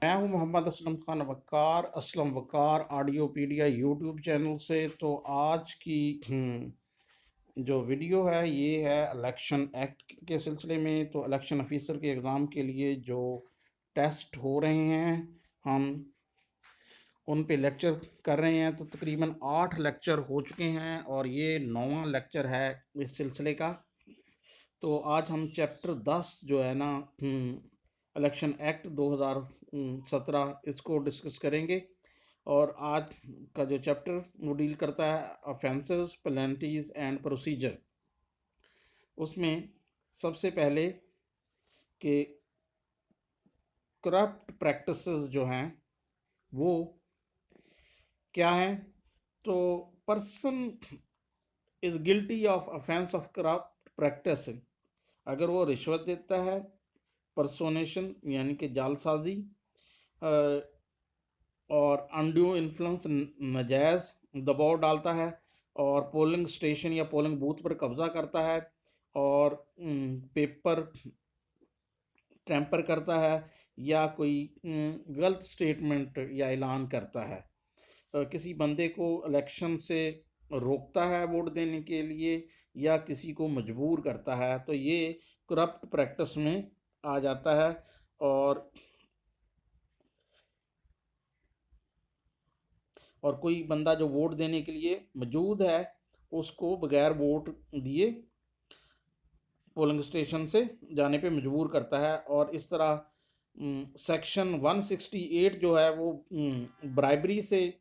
मैं हूं मोहम्मद असलम खान वक़ार, असलम वक़ार ऑडियोपीडिया YouTube channel से। तो आज की जो वीडियो है ये है इलेक्शन एक्ट के सिलसिले में। तो इलेक्शन ऑफिसर के एग्ज़ाम के लिए जो टेस्ट हो रहे हैं हम उन पे लेक्चर कर रहे हैं। तो तकरीबन 8 लेक्चर हो चुके हैं और ये 9वां लेक्चर है इस सिलसिले का। तो आज हम चैप्टर 10 जो है ना इलेक्शन एक्ट 2017 इसको डिस्कस करेंगे। और आज का जो चैप्टर वो डील करता है ऑफेंसेस, पेनल्टीज एंड प्रोसीजर। उसमें सबसे पहले कि करप्ट प्रैक्टिसेस जो हैं वो क्या हैं। तो person is guilty of offence of corrupt practice अगर वो रिश्वत देता है, पर्सोनेशन यानी कि जालसाजी, और अनड्यू इन्फ्लुएंस नजायज़ दबाव डालता है, और पोलिंग स्टेशन या पोलिंग बूथ पर कब्ज़ा करता है, और पेपर टैंपर करता है, या कोई गलत स्टेटमेंट या ऐलान करता है, किसी बंदे को इलेक्शन से रोकता है वोट देने के लिए, या किसी को मजबूर करता है, तो ये करप्ट प्रैक्टिस में आ जाता है। और कोई बंदा जो वोट देने के लिए मौजूद है उसको बगैर वोट दिए पोलिंग स्टेशन से जाने पे मजबूर करता है। और इस तरह सेक्शन 168 जो है वो ब्राइबरी से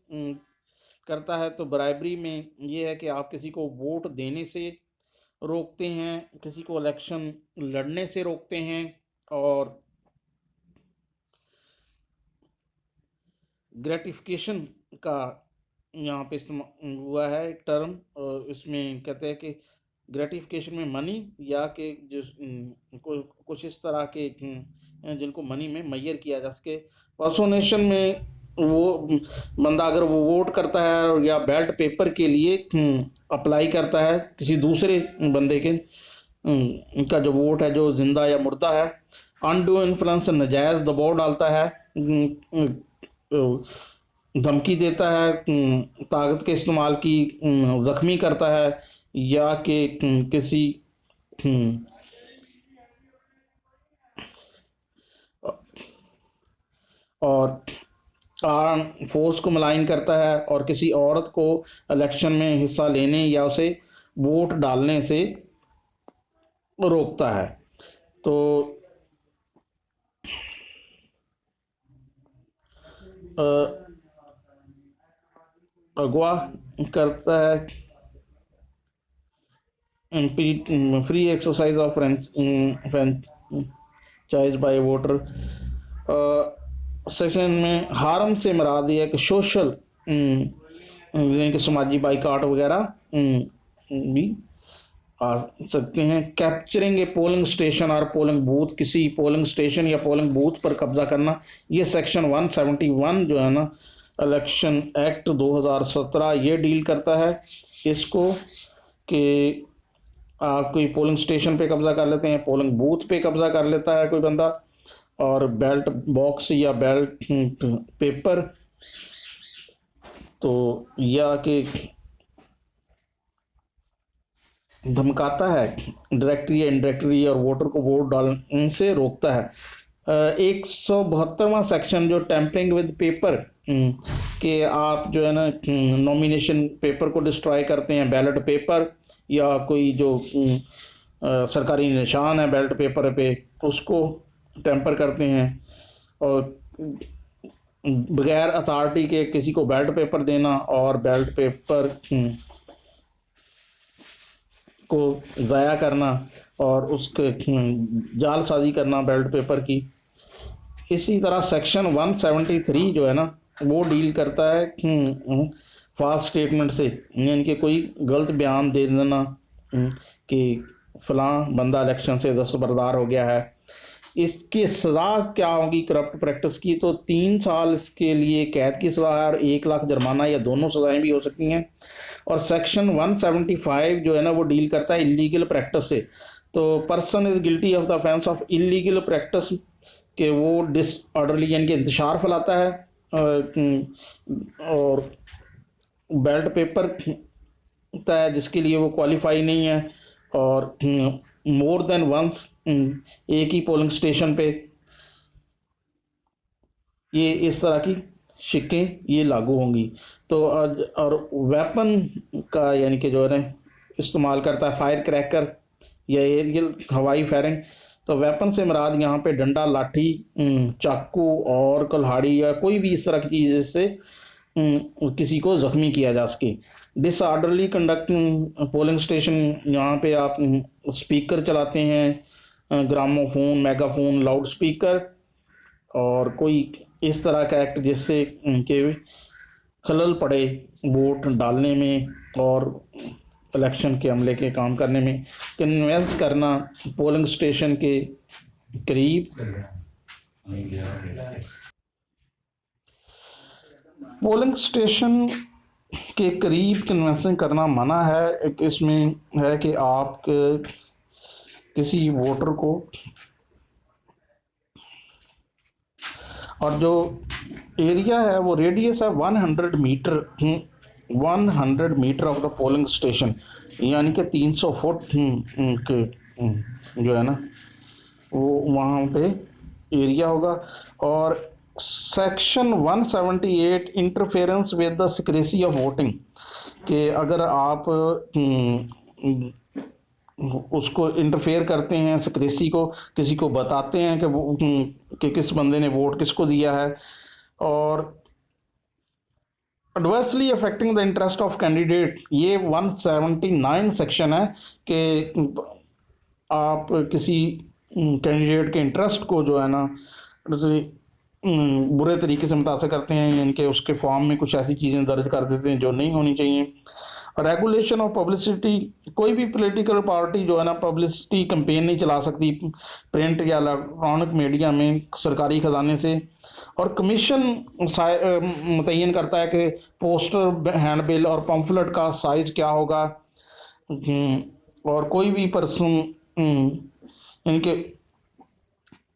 करता है। तो ब्राइबरी में ये है कि आप किसी को वोट देने से रोकते हैं, किसी को इलेक्शन लड़ने से रोकते हैं, और ग्रेटिफिकेशन का यहाँ पे हुआ है एक टर्म। इसमें कहते हैं कि ग्रेटिफिकेशन में मनी, या कि जिस कुछ इस तरह के जिनको मनी में मैयर किया जा सके। पर्सोनेशन में वो बंदा अगर वो वोट करता है या बैलेट पेपर के लिए अप्लाई करता है किसी दूसरे बंदे के का जो वोट है जो जिंदा या मुर्दा है, अनडू इन्फ्लुएंस नजायज़ दबाव डालता है, धमकी देता है, ताकत के इस्तेमाल की ज़ख्मी करता है, या कि किसी और आर्म फोर्स को मलाइन करता है, और किसी औरत को इलेक्शन में हिस्सा लेने या उसे वोट डालने से रोकता है। तो अगवा करता है, free exercise of franchise by voter. Section में हार्म से मुराद ये है कि सोशल यानी कि समाजी बाइकाट वगैरह भी आ सकते हैं। कैप्चरिंग ए पोलिंग स्टेशन और पोलिंग बूथ, किसी पोलिंग स्टेशन या पोलिंग बूथ पर कब्जा करना, ये सेक्शन 171 जो है ना इलेक्शन एक्ट 2017 ये डील करता है इसको। कि आप कोई पोलिंग स्टेशन पे कब्जा कर लेते हैं, पोलिंग बूथ पे कब्जा कर लेता है कोई बंदा, और बैलेट बॉक्स या बैलेट पेपर, तो या कि धमकाता है डायरेक्टली या इनडायरेक्टली, और वोटर को वोट डालने से रोकता है। 172वां सेक्शन जो टेम्परिंग विद पेपर, कि आप जो है ना नॉमिनेशन पेपर को डिस्ट्रॉय करते हैं, बैलेट पेपर या कोई जो सरकारी निशान है बैलेट पेपर पे उसको टेम्पर करते हैं, और बगैर अथॉरिटी के किसी को बैलेट पेपर देना और बैलेट पेपर को ज़ाया करना और उसके जालसाजी करना बैलेट पेपर की। इसी तरह सेक्शन 173 जो है ना वो डील करता है फाल्स स्टेटमेंट से, यानी कि कोई गलत बयान दे देना कि फ़लाँ बंदा इलेक्शन से दस्तबरदार हो गया है। इसकी सज़ा क्या होगी करप्ट प्रैक्टिस की? तो 3 साल इसके लिए कैद की सज़ा है और 1 लाख जुर्माना, या दोनों सज़ाएं भी हो सकती हैं। और सेक्शन 175 जो है ना वो डील करता है इलीगल प्रैक्टिस से। तो person is guilty of the offence of illegal practice कि वो डिसऑर्डरली यानी कि इंतशार फैलाता है, और बैलेट पेपर होता है जिसके लिए वो क्वालिफाई नहीं है, और मोर देन वंस एक ही पोलिंग स्टेशन पे ये इस तरह की शिकें ये लागू होंगी। तो और वेपन का यानी कि जो है ना इस्तेमाल करता है फायर क्रैकर या एरियल हवाई फायरिंग। तो वेपन से मुराद यहाँ पे डंडा, लाठी, चाकू और कुल्हाड़ी या कोई भी इस तरह की चीज़ जिससे किसी को ज़ख्मी किया जा सके। डिसऑर्डरली कंडक्टिंग पोलिंग स्टेशन, यहाँ पे आप स्पीकर चलाते हैं, ग्रामोफोन, मेगाफोन, लाउड स्पीकर, और कोई इस तरह का एक्ट जिससे के खलल पड़े वोट डालने में और इलेक्शन के अमले के काम करने में। कन्वेंस करना पोलिंग स्टेशन के करीब पोलिंग स्टेशन के करीब कन्वेंसिंग करना मना है। एक इसमें है कि आप किसी वोटर को, और जो एरिया है वो रेडियस है 100 metre, 100 metre of the polling station, यानी कि 300 फुट के जो है ना वो वहाँ पे एरिया होगा। और section 178 interference with the secrecy of voting, कि अगर आप उसको इंटरफेयर करते हैं, सिक्रेसी को, किसी को बताते हैं कि वो कि किस बंदे ने वोट किसको दिया है, और adversely affecting the interest of candidate, ये 179 सेक्शन है कि आप किसी कैंडिडेट के इंटरेस्ट को जो है ना बुरे तरीके से मुतासर करते हैं, यानी कि उसके फॉर्म में कुछ ऐसी चीज़ें दर्ज कर देते हैं जो नहीं होनी चाहिए। रेगुलेशन ऑफ पब्लिसिटी, कोई भी पॉलिटिकल पार्टी जो है ना पब्लिसिटी कैंपेन नहीं चला सकती प्रिंट या इलेक्ट्रॉनिक मीडिया में सरकारी खजाने से। और कमीशन मुतय्यन करता है कि पोस्टर, हैंड बिल और पम्फलेट का साइज क्या होगा, और कोई भी पर्सन इनके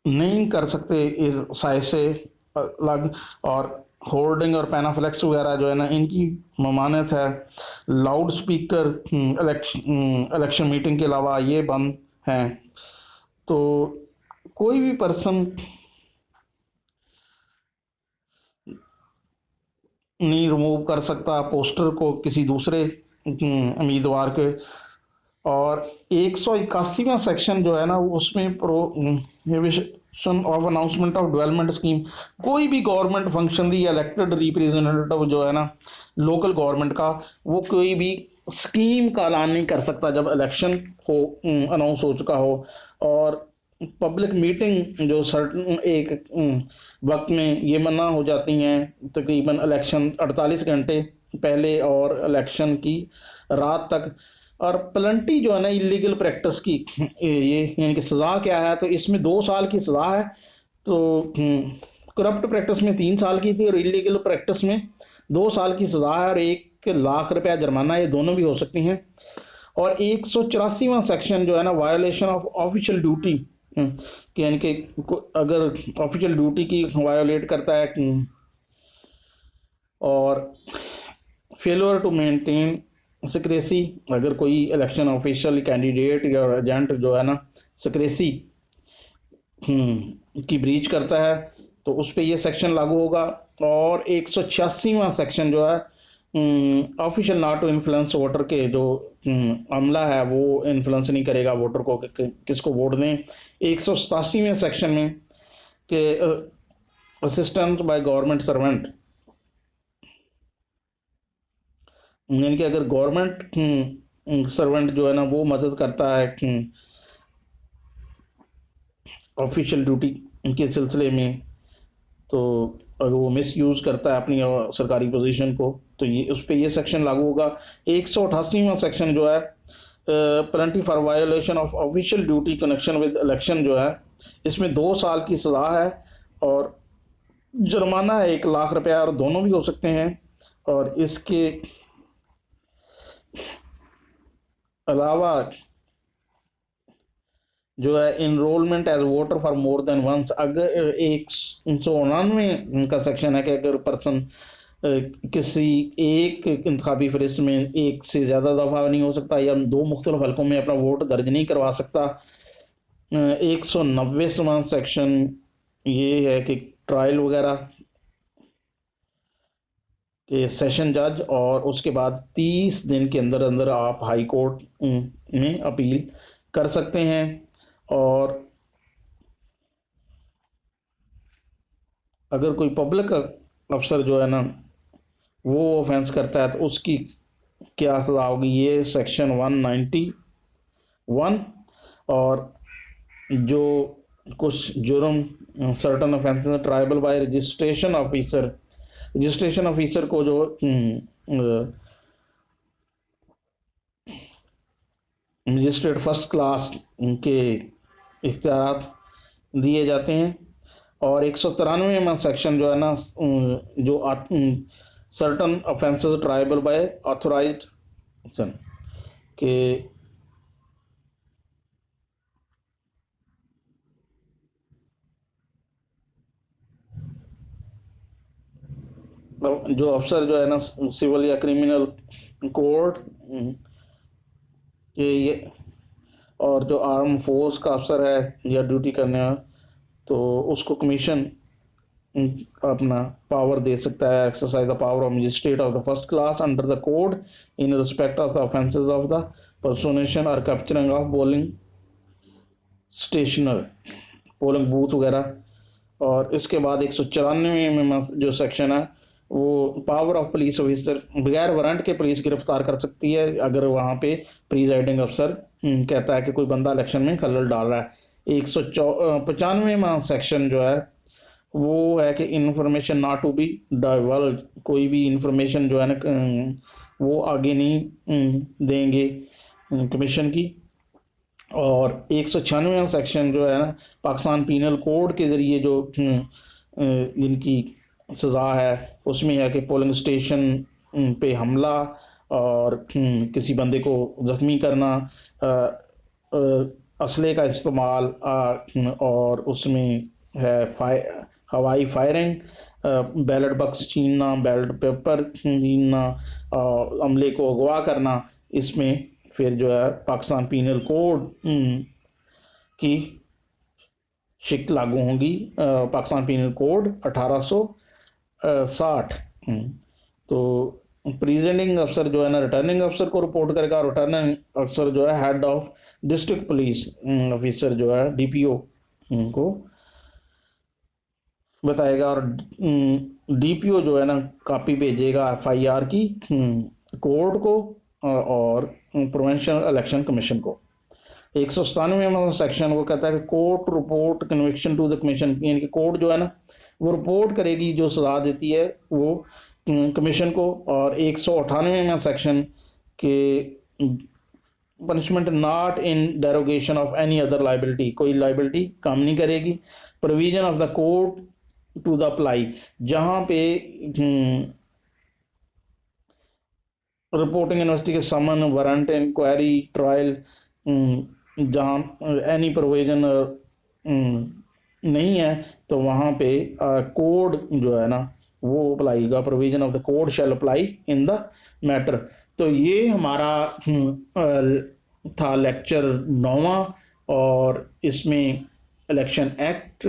नहीं कर सकते इस साइज से अलग। और होर्डिंग और पैनाफ्लेक्स वगैरह जो है ना इनकी ममानत है। लाउड स्पीकर इलेक्शन मीटिंग के अलावा ये बंद हैं। तो कोई भी पर्सन नहीं रिमूव कर सकता पोस्टर को किसी दूसरे उम्मीदवार के। और 181वां सेक्शन जो है ना उसमें prohibition of announcement of development scheme, कोई भी गवर्नमेंट फंक्शन या इलेक्टेड रिप्रेजेंटेटिव जो है ना लोकल गवर्नमेंट का, वो कोई भी स्कीम का ऐलान नहीं कर सकता जब इलेक्शन हो अनाउंस हो चुका हो। और पब्लिक मीटिंग जो सर्टन एक वक्त में ये मना हो जाती हैं, तकरीबन इलेक्शन 48 घंटे पहले और इलेक्शन की रात तक। और प्लंटी जो है ना इलीगल प्रैक्टिस की, ये यानी कि सज़ा क्या है, तो इसमें 2 साल की सज़ा है। तो करप्ट प्रैक्टिस में 3 साल की थी और इलीगल प्रैक्टिस में 2 साल की सज़ा है और 1 लाख रुपया जुर्माना, ये दोनों भी हो सकती हैं। और 184वां सेक्शन जो है ना वायोलेशन ऑफ ऑफिशियल ड्यूटी, यानी कि अगर ऑफिशियल ड्यूटी की वायोलेट करता है, और फेलियर टू मेंटेन सिक्रेसी, अगर कोई इलेक्शन ऑफिशियल, कैंडिडेट या एजेंट जो है ना सिक्रेसी की ब्रीच करता है तो उस पर यह सेक्शन लागू होगा। और 186वां सेक्शन जो है official not to influence voter, के जो अमला है वो इन्फ्लुएंस नहीं करेगा वोटर को कि किसको वोट दें। 187वें सेक्शन में कि असिस्टेंस बाय गवर्नमेंट सर्वेंट, यानी कि अगर गवर्नमेंट सर्वेंट जो है ना वो मदद करता है ऑफिशियल ड्यूटी के सिलसिले में, तो अगर वो मिस यूज़ करता है अपनी सरकारी पोजीशन को, तो ये उस पर ये सेक्शन लागू होगा। 188वां सेक्शन जो है penalty for violation of official duty connection with election जो है, इसमें 2 साल की सज़ा है और जुर्माना है 1 लाख रुपया, और दोनों भी हो सकते हैं। और इसके अलावा जो है enrolment as voter for more than once, अगर 199 का सेक्शन है कि अगर पर्सन किसी एक इंतखाबी फहरिस्त में एक से ज़्यादा दफ़ा नहीं हो सकता या दो मुख्तलिफ हलकों में अपना वोट दर्ज नहीं करवा सकता। 190वां सेक्शन ये है कि ट्रायल वगैरह के सेशन जज, और उसके बाद 30 दिन के अंदर अंदर आप हाई कोर्ट में अपील कर सकते हैं। और अगर कोई पब्लिक अफसर जो है ना वो ऑफेंस करता है तो उसकी क्या सज़ा होगी, ये सेक्शन 191। और जो कुछ जुर्म certain offences triable bye registration officer को जो मजिस्ट्रेट फर्स्ट क्लास के इख्तियार दिए जाते हैं। और 193वां सेक्शन जो है ना जो certain offences triable by authorised के जो अफसर जो है ना सिविल या क्रिमिनल कोर्ट के ये, और जो आर्म फोर्स का अफसर है या ड्यूटी करने वाला, तो उसको कमीशन अपना पावर दे सकता है, exercise the power of magistrate of the first class under the code in respect of the offences of the personation और capturing of polling stations, polling booth वगैरह। और इसके बाद 194 में जो सेक्शन है वो पावर ऑफ पुलिस ऑफिसर बगैर वारंट के पुलिस गिरफ्तार कर सकती है अगर वहाँ पे प्रिजाइडिंग अफसर कहता है कि कोई बंदा इलेक्शन में खलल डाल रहा है। 195वां सेक्शन जो है वो है कि information not to be diverge, कोई भी इंफॉर्मेशन जो है ना वो आगे नहीं देंगे कमीशन की। और 196वां सेक्शन जो है ना पाकिस्तान पीनल कोड के ज़रिए जो इनकी सज़ा है उसमें है कि पोलिंग स्टेशन पे हमला और किसी बंदे को ज़ख्मी करना, असले का इस्तेमाल, और उसमें है हवाई फायरिंग, बैलेट बक्स छीनना, बैलेट पेपर छीनना, अमले को अगवा करना। इसमें फिर जो है पाकिस्तान पीनल कोड की शिक लागू होंगी, पाकिस्तान पीनल कोड 1860। तो प्रिजाइडिंग अफसर जो है ना रिटर्निंग अफसर को रिपोर्ट करेगा, रिटर्निंग अफसर जो है head of district police officer जो है डीपीओ को बताएगा। और डीपीओ जो है ना कॉपी भेजेगा एफआईआर की कोर्ट को और प्रोविंशियल इलेक्शन कमीशन को। 197वां सेक्शन वो कहता है कि court report conviction to the commission, यानी कि कोर्ट जो है ना वो रिपोर्ट करेगी जो सजा देती है वो कमीशन को। और 198वां सेक्शन के punishment not in derogation of any other liability, कोई लाइबिलिटी काम नहीं करेगी। Provision of the court to the apply, जहाँ पे reporting investigation summon warrant inquiry trial जहाँ एनी प्रोविजन नहीं है तो वहाँ पे कोड जो है ना वो अप्लाई का provision of the code shall apply in the matter. तो ये हमारा था लेक्चर 9वां, और इसमें इलेक्शन एक्ट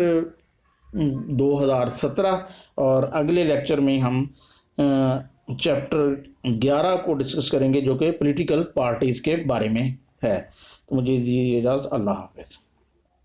2017, और अगले लेक्चर में हम चैप्टर 11 को डिस्कस करेंगे जो कि पॉलिटिकल पार्टीज़ के बारे में है। तो मुझे दीजिए इजाज़त, अल्लाह हाफ़िज़।